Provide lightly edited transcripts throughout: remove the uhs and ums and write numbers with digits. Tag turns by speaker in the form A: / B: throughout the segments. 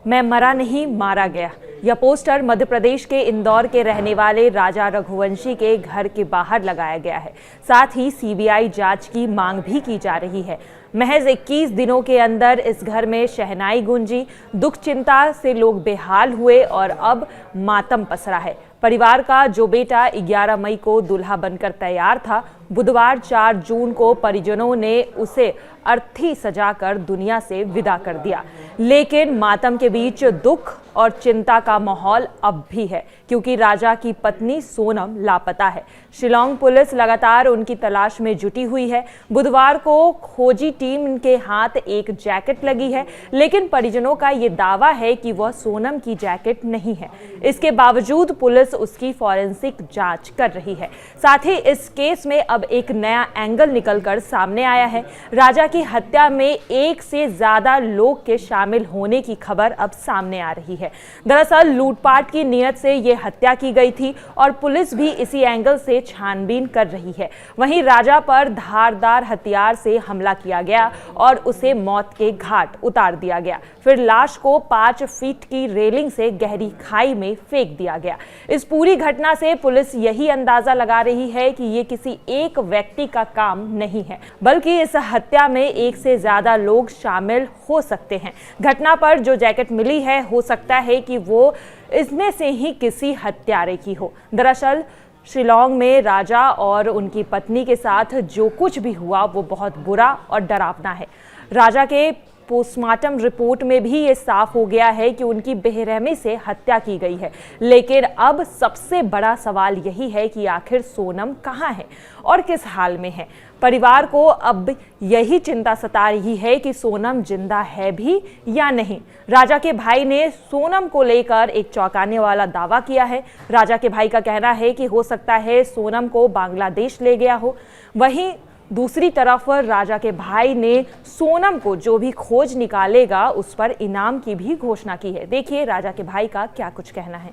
A: मैं मरा नहीं मारा गया। यह पोस्टर मध्य प्रदेश के इंदौर के रहने वाले राजा रघुवंशी के घर के बाहर लगाया गया है। साथ ही सीबीआई जांच की मांग भी की जा रही है। महज 21 दिनों के अंदर इस घर में शहनाई गूंजी, दुख चिंता से लोग बेहाल हुए और अब मातम पसरा है। परिवार का जो बेटा 11 मई को दूल्हा बनकर तैयार था, बुधवार 4 जून को परिजनों ने उसे अर्थी सजाकर दुनिया से विदा कर दिया। लेकिन मातम के बीच दुख और चिंता का माहौल अब भी है, क्योंकि राजा की पत्नी सोनम लापता है। शिलांग पुलिस लगातार उनकी तलाश में जुटी हुई है। बुधवार को खोजी टीम के हाथ एक जैकेट लगी है, लेकिन परिजनों का ये दावा है कि वह सोनम की जैकेट नहीं है। इसके बावजूद पुलिस उसकी फॉरेंसिक जांच कर रही है। साथ ही इस केस में अब एक नया एंगल निकलकर सामने आया है। राजा की हत्या में एक से ज्यादा लोग के शामिल होने की खबर अब सामने आ रही है। दरअसल लूटपाट की नीयत से यह हत्या की गई थी और पुलिस भी इसी एंगल से छानबीन कर रही है। वहीं राजा पर धारदार हथियार से हमला किया गया और उसे मौत के घाट उतार दिया गया। फिर लाश को 5 फीट की रेलिंग से गहरी खाई में फेंक दिया गया। इस पूरी घटना से पुलिस यही अंदाजा लगा रही है कि ये किसी एक व्यक्ति का काम नहीं है, बल्कि इस हत्या में एक से ज्यादा लोग शामिल हो सकते हैं। घटना पर जो जैकेट मिली है, हो सकता है कि वो इसमें से ही किसी हत्यारे की हो। दरअसल शिलांग में राजा और उनकी पत्नी के साथ जो कुछ भी हुआ वो बहुत बुरा और डरावना है। राजा के पोस्टमार्टम रिपोर्ट में भी ये साफ हो गया है कि उनकी बेरहमी से हत्या की गई है। लेकिन अब सबसे बड़ा सवाल यही है कि आखिर सोनम कहाँ है और किस हाल में है। परिवार को अब यही चिंता सता रही है कि सोनम जिंदा है भी या नहीं। राजा के भाई ने सोनम को लेकर एक चौंकाने वाला दावा किया है। राजा के भाई का कहना है कि हो सकता है सोनम को बांग्लादेश ले गया हो। वहीं दूसरी तरफ राजा के भाई ने सोनम को जो भी खोज निकालेगा उस पर इनाम की भी घोषणा की है। देखिए राजा के भाई का क्या कुछ कहना है।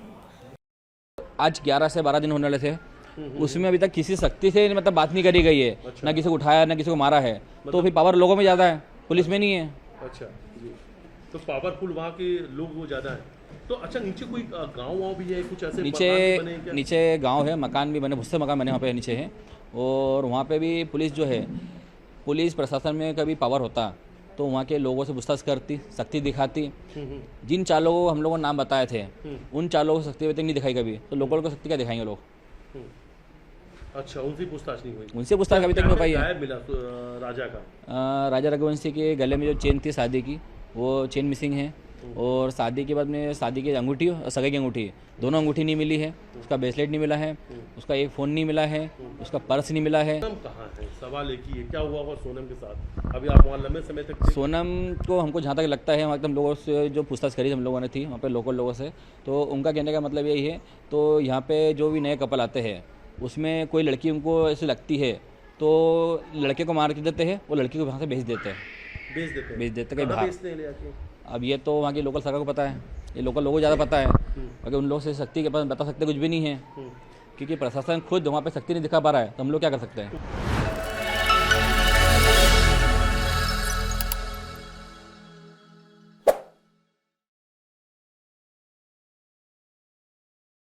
B: आज 11 से 12 दिन होने वाले थे, उसमें अभी तक किसी शक्ति से मतलब बात नहीं करी गई है। अच्छा। ना किसी को उठाया ना किसी को मारा है। तो फिर पावर लोगों में ज़्यादा है, पुलिस में नहीं है।
C: अच्छा जी, तो पावरफुल वहाँ के लोग वो ज़्यादा है। तो अच्छा, नीचे कोई गाँव भी है कुछ ऐसे?
B: नीचे गाँव है, मकान भी बने, बहुत से मकान बने वहाँ पे नीचे है। और वहाँ पे भी पुलिस जो है, पुलिस प्रशासन में कभी पावर होता तो वहाँ के लोगों से पूछताछ करती, शक्ति दिखाती। जिन चालों को हम लोगों ने नाम बताए थे, उन चालों को शक्ति नहीं दिखाई कभी, तो लोकल को शक्ति क्या दिखाएंगे लोग?
C: अच्छा, उनसे पूछताछ नहीं हुई? उनसे
B: पूछताछ अभी तक नहीं हो पाई है।
C: मिला राजा का,
B: राजा रघुवंशी के गले में जो चेन थी शादी की, वो चेन मिसिंग है। और शादी के बाद में शादी की अंगूठी और सगाई की अंगूठी, दोनों अंगूठी नहीं मिली है। उसका ब्रेसलेट नहीं मिला है, उसका एक फ़ोन नहीं मिला है, उसका पर्स नहीं मिला है।
C: सोनम कहाँ है? सवाल एक ही है, क्या हुआ सोनम के साथ? अभी आप वहाँ लंबे समय तक थे?
B: सोनम को हमको जहाँ तक लगता है, वहाँ हम लोगों से जो पूछताछ करी हम लोगों ने थी वहाँ पे लोकल लोगों से, तो उनका कहने का मतलब यही है। तो यहाँ पे जो भी नए कपल आते हैं उसमें कोई लड़की उनको ऐसी लगती है तो लड़के को मार के देते हैं, वो लड़की को वहाँ से भेज देते कहीं बाहर। अब ये तो वहाँ की लोकल सरकार को पता है, ये लोकल लोगों को ज़्यादा पता है। अगर उन लोगों से शक्ति के पास बता सकते कुछ भी नहीं है, क्योंकि प्रशासन खुद वहाँ पे शक्ति नहीं दिखा पा रहा है, तो हम लोग क्या कर सकते हैं।